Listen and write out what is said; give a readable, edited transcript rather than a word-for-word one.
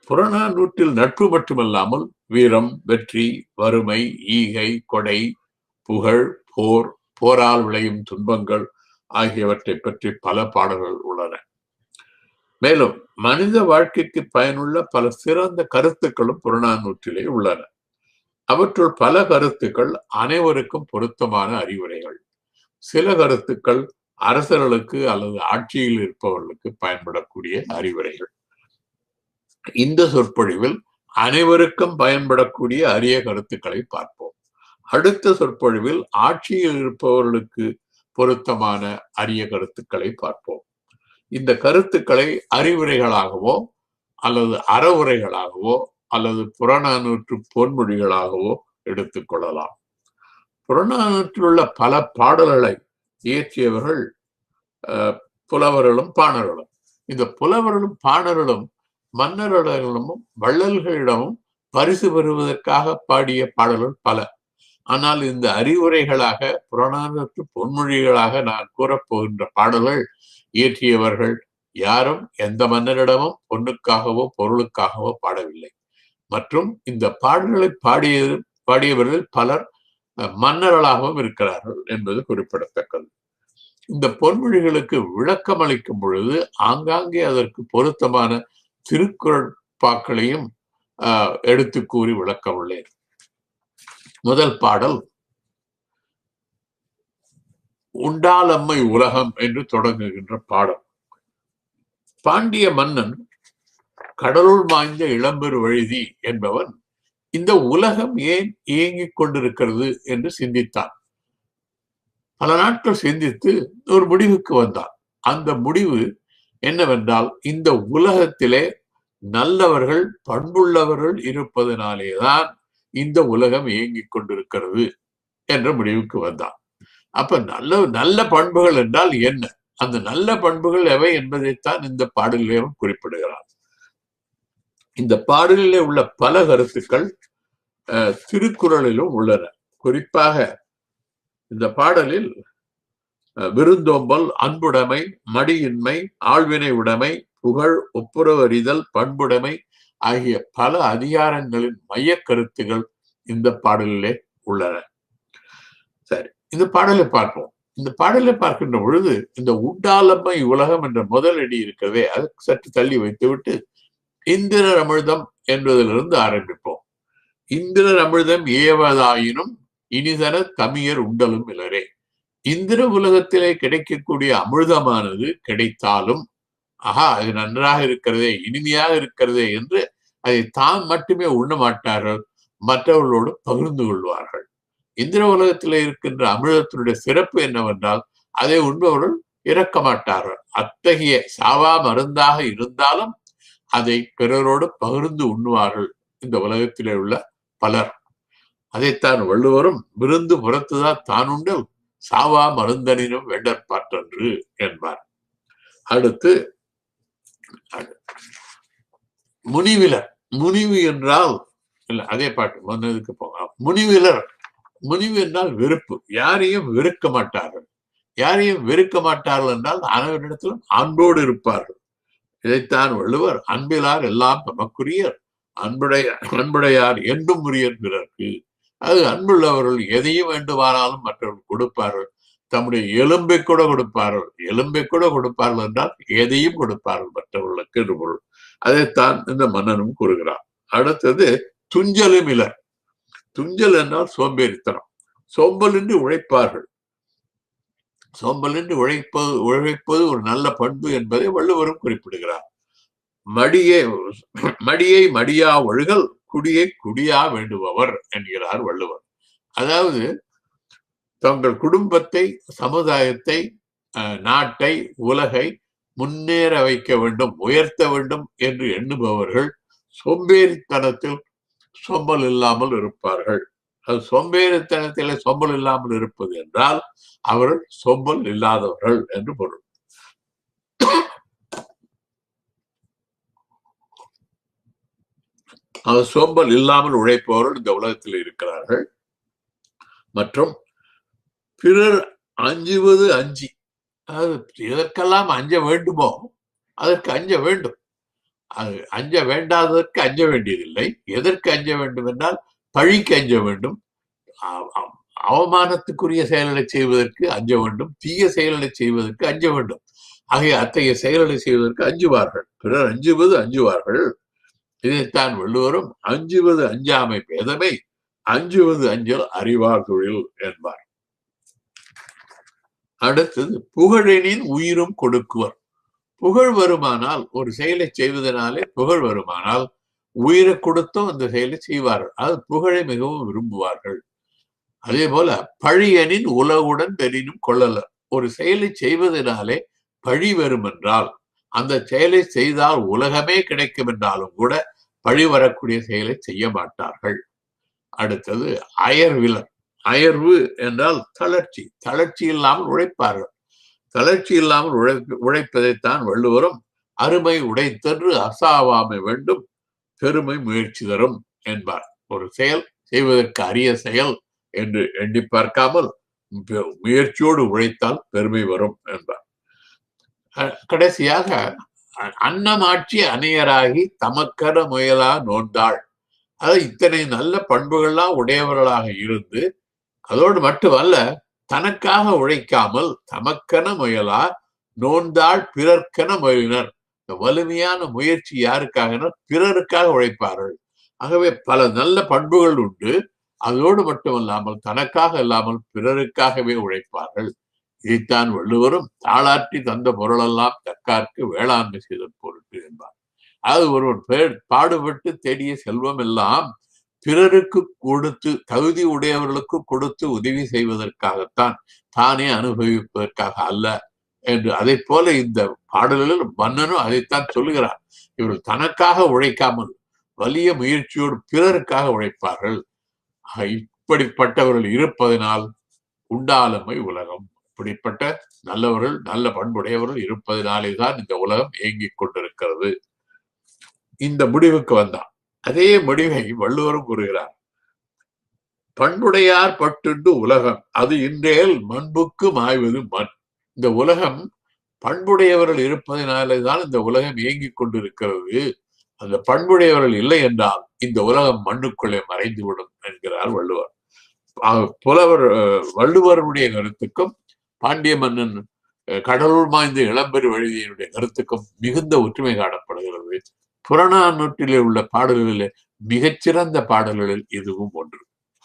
புறநானூற்றில் நட்பு மட்டுமல்லாமல் வீரம், வெற்றி, வறுமை, ஈகை, கொடை, புகழ், போர், போரால் விளையும் துன்பங்கள் ஆகியவற்றை பற்றி பல பாடல்கள் உள்ளன. மேலும் மனித வாழ்க்கைக்கு பயனுள்ள பல சிறந்த கருத்துக்களும் புறநானூற்றிலே உள்ளன. அவற்றுள் பல கருத்துக்கள் அனைவருக்கும் பொருத்தமான அறிவுரைகள். சில கருத்துக்கள் அரசர்களுக்கு அல்லது ஆட்சியில் இருப்பவர்களுக்கு பயன்படக்கூடிய அறிவுரைகள். இந்த சொற்பொழிவில் அனைவருக்கும் பயன்படக்கூடிய அரிய கருத்துக்களை பார்ப்போம். அடுத்த சொற்பொழிவில் ஆட்சியில் இருப்பவர்களுக்கு பொருத்தமான அரிய கருத்துக்களை பார்ப்போம். இந்த கருத்துக்களை அறிவுரைகளாகவோ அல்லது அறவுரைகளாகவோ அல்லது புறநானூற்று பொன்மொழிகளாகவோ எடுத்துக்கொள்ளலாம். புறநானூற்றில் உள்ள பல பாடல்களை இயற்றியவர்கள் புலவர்களும் பாணர்களும். இந்த புலவர்களும் பாணர்களும் மன்னர்களிடமும் வள்ளல்களிடமும் பரிசு பெறுவதற்காக பாடிய பாடல்கள் பல. ஆனால் இந்த அறிவுரைகளாக புறநானூற்று பொன்மொழிகளாக நான் கூறப்போகின்ற பாடல்கள் இயற்றியவர்கள் யாரும் எந்த மன்னரிடமும் பொன்னுக்காகவோ பொருளுக்காகவோ பாடவில்லை. மற்றும் இந்த பாடல்களை பாடியவர்கள் பலர் மன்னர்களாகவும் இருக்கிறார்கள் என்பது குறிப்பிடத்தக்கது. இந்த பொன்மொழிகளுக்கு விளக்கம் அளிக்கும் பொழுது ஆங்காங்கே அதற்கு பொருத்தமான திருக்குறட்பாக்களையும் எடுத்து கூறி விளக்க உள்ளேன். முதல் பாடல் உண்டாலம்மை உலகம் என்று தொடங்குகின்ற பாடல். பாண்டிய மன்னன் கடலுள் மாய்ந்த இளம்பெரு வழுதி என்பவன் இந்த உலகம் ஏன் இயங்கிக் கொண்டிருக்கிறது என்று சிந்தித்தான். பல நாட்கள் சிந்தித்து ஒரு முடிவுக்கு வந்தான். அந்த முடிவு என்னவென்றால், இந்த உலகத்திலே நல்லவர்கள் பண்புள்ளவர்கள் இருப்பதனாலேதான் இந்த உலகம் இயங்கிக் கொண்டிருக்கிறது என்ற முடிவுக்கு வந்தான். அப்ப நல்ல பண்புகள் என்றால் என்ன, அந்த நல்ல பண்புகள் எவை என்பதைத்தான் இந்த பாடலிலே குறிப்பிடுகிறார். இந்த பாடலிலே உள்ள பல கருத்துக்கள் திருக்குறளிலும் உள்ளன. குறிப்பாக இந்த பாடலில் விருந்தோம்பல், அன்புடைமை, மடியின்மை, ஆழ்வினை உடைமை, புகழ், ஒப்புரவறிதல், பண்புடைமை ஆகிய பல அதிகாரங்களின் மைய கருத்துகள் இந்த பாடலிலே உள்ளன. சரி, இந்த பாடலை பார்ப்போம். இந்த பாடலை பார்க்கின்ற பொழுது இந்த உண்டாலம்மை உலகம் என்ற முதல் அடி இருக்கிறதே, அது சற்று தள்ளி வைத்துவிட்டு இந்திரர் அமிர்தம் என்பதிலிருந்து ஆரம்பிப்போம். இந்திரர் அமிர்தம் ஏவதாயினும் இனிதர தமியர் உண்டலும் இலரே. இந்திர உலகத்திலே கிடைக்கக்கூடிய அமிர்தமானது கிடைத்தாலும் அது நன்றாக இருக்கிறதே, இனிமையாக இருக்கிறதே என்று அதை தான் மட்டுமே உண்ண மாட்டார்கள், மற்றவர்களோடு பகிர்ந்து கொள்வார்கள். இந்திர உலகத்திலே இருக்கின்ற அமிர்தத்தினுடைய சிறப்பு என்னவென்றால், அதை உண்பவர்கள் இறக்க மாட்டார்கள். அத்தகைய சாவா மருந்தாக இருந்தாலும் அதை பிறரோடு பகிர்ந்து உண்ணுவார்கள் இந்த உலகத்திலே உள்ள பலர். அதைத்தான் வள்ளுவரும் விருந்து புறத்துதான் தான் உண்டல் சாவா மருந்தனினும் வெண்டற்பாற்றன்று என்பார். அடுத்து முனிவிலர். முனிவு என்றால் அதே பாட்டு முன்னதுக்கு போகலாம். முனிவிலர், முனிவு என்றால் வெறுப்பு. யாரையும் வெறுக்க மாட்டார்கள். யாரையும் வெறுக்க மாட்டார்கள் என்றால் அனைவரிடத்திலும் அன்போடு இருப்பார்கள். இதைத்தான் வள்ளுவர் அன்பிலார் எல்லாம் தமக்குரியர், அன்புடையார் என்றும் உரியர் பிறர்க்கு. அது அன்புள்ளவர்கள் எதையும் வேண்டுமானாலும் மற்றவர்கள் கொடுப்பார்கள். தம்முடைய எலும்பை கூட கொடுப்பார்கள். எலும்பை கூட கொடுப்பார்கள் என்றால் எதையும் கொடுப்பார்கள் மற்றவர்களுக்கு என்று பொருள். அதைத்தான் இந்த மன்னனும் கூறுகிறார். அடுத்தது துஞ்சலும் இலர். துஞ்சல் என்றால் சோம்பேறித்தனம். சோம்பலின்றி உழைப்பார்கள். சோம்பலின்றி உழைப்பது ஒரு நல்ல பண்பு என்பதை வள்ளுவரும் குறிப்பிடுகிறார். மடியை மடியா ஒழுகல், குடியை குடியா வேண்டுபவர் என்கிறார் வள்ளுவர். அதாவது தங்கள் குடும்பத்தை, சமுதாயத்தை, நாட்டை, உலகை முன்னேற வைக்க வேண்டும், உயர்த்த வேண்டும் என்று எண்ணுபவர்கள் சோம்பேறித்தனத்தில் சோம்பல் இல்லாமல் இருப்பார்கள். அது சோம்பேறித்தனத்திலே சோம்பல் இல்லாமல் இருப்பது என்றால் அவர்கள் சோம்பல் இல்லாதவர்கள் என்று பொருள். அவர் சோம்பல் இல்லாமல் உழைப்பவர்கள் இந்த உலகத்தில் இருக்கிறார்கள். மற்றும் பிறர் அஞ்சுவது அஞ்சி, அதாவது எதற்கெல்லாம் அஞ்ச வேண்டுமோ அதற்கு அஞ்ச வேண்டும். அஞ்ச வேண்டாததற்கு அஞ்ச வேண்டியதில்லை. எதற்கு அஞ்ச வேண்டும் என்றால் பழிக்கு அஞ்ச வேண்டும், அவமானத்துக்குரிய செயல்களை செய்வதற்கு அஞ்ச வேண்டும், தீய செயல்களை செய்வதற்கு அஞ்ச வேண்டும். ஆகிய அத்தகைய செயல்களை செய்வதற்கு அஞ்சுவார்கள். பிறர் அஞ்சுவது அஞ்சுவார்கள். இதைத்தான் வள்ளுவரும் அஞ்சுவது அஞ்சாமை பேதமை, அஞ்சுவது அஞ்சல் அறிவார் தொழில் என்பார். அடுத்தது புகழெனின் உயிரும் கொடுக்குவர். புகழ் வருமானால், ஒரு செயலை செய்வதனாலே புகழ் வருமானால் உயிரை கொடுத்தும் அந்த செயலை செய்வார்கள். அது புகழை மிகவும் விரும்புவார்கள். அதே போல பழியனின் உலகுடன் பெரினும் கொள்ளலர். ஒரு செயலை செய்வதனாலே பழி வரும் என்றால், அந்த செயலை செய்தால் உலகமே கிடைக்கும் என்றாலும் கூட பழி வரக்கூடிய செயலை செய்ய மாட்டார்கள். அடுத்தது அயர்விலர். அயர்வு என்றால் தளர்ச்சி. தளர்ச்சி இல்லாமல் உழைப்பார்கள். தளர்ச்சி இல்லாமல் உழைப்பதைத்தான் வள்ளுவரும் அருமை உடைத்தன்று அசாவாமை வேண்டும், பெருமை முயற்சி தரும் என்பார். ஒரு செயல் செய்வதற்கு அரிய செயல் என்று எண்ணி பார்க்காமல் முயற்சியோடு உழைத்தால் பெருமை வரும் என்பார். கடைசியாக அன்னமாட்சி அணையராகி தமக்கர முயலா நோந்தாள். அதாவது இத்தனை நல்ல பண்புகள்லாம் உடையவர்களாக இருந்து, அதோடு மட்டுமல்ல, தனக்காக உழைக்காமல் தமக்கென முயலா நோந்தாள் பிறர்க்கென முயலினர். இந்த வலிமையான முயற்சி யாருக்காக? பிறருக்காக உழைப்பார்கள். ஆகவே பல நல்ல பண்புகள் உண்டு. அதோடு மட்டுமல்லாமல் தனக்காக இல்லாமல் பிறருக்காகவே உழைப்பார்கள். இதைத்தான் வள்ளுவரும் தாளாற்றி தந்த பொருளெல்லாம் தக்கார்க்கு வேளாண்மை செய்த பொருட்டு என்பார். அது ஒருவர் பாடுபட்டு தேடிய செல்வம் எல்லாம் பிறருக்கு கொடுத்து, தகுதி உடையவர்களுக்கு கொடுத்து உதவி செய்வதற்காகத்தான், தானே அனுபவிப்பதற்காக அல்ல என்று. அதை போல இந்த பாடல்களில் மன்னனும் அதைத்தான் சொல்லுகிறார். இவர்கள் தனக்காக உழைக்காமல் வலிய முயற்சியோடு பிறருக்காக உழைப்பார்கள். இப்படிப்பட்டவர்கள் இருப்பதனால் உண்டாலமை உலகம். இப்படிப்பட்ட நல்லவர்கள், நல்ல பண்புடையவர்கள் இருப்பதனாலே தான் இந்த உலகம் இயங்கிக் கொண்டிருக்கிறது. இந்த முடிவுக்கு வந்தான். அதே முடிவை வள்ளுவரும் கூறுகிறார். பண்புடையார் பட்டுண்டு உலகம் அது இன்றேல் மண்புக்கு மாய்வது மண். இந்த உலகம் பண்புடையவர்கள் இருப்பதனாலே தான் இந்த உலகம் இயங்கிக் கொண்டிருக்கிறது. அந்த பண்புடையவர்கள் இல்லை என்றால் இந்த உலகம் மண்ணுக்குள்ளே மறைந்துவிடும் என்கிறார் வள்ளுவர். புலவர் வள்ளுவருடைய கருத்துக்கும் பாண்டிய மன்னன் கடலூர் மாய்ந்த இளம்பெரு வழுதியினுடைய கருத்துக்கும் மிகுந்த ஒற்றுமை காணப்படுகிறது. புறநானூற்றிலே உள்ள பாடல்களிலே மிகச்சிறந்த பாடல்களில் இதுவும் ஒன்று.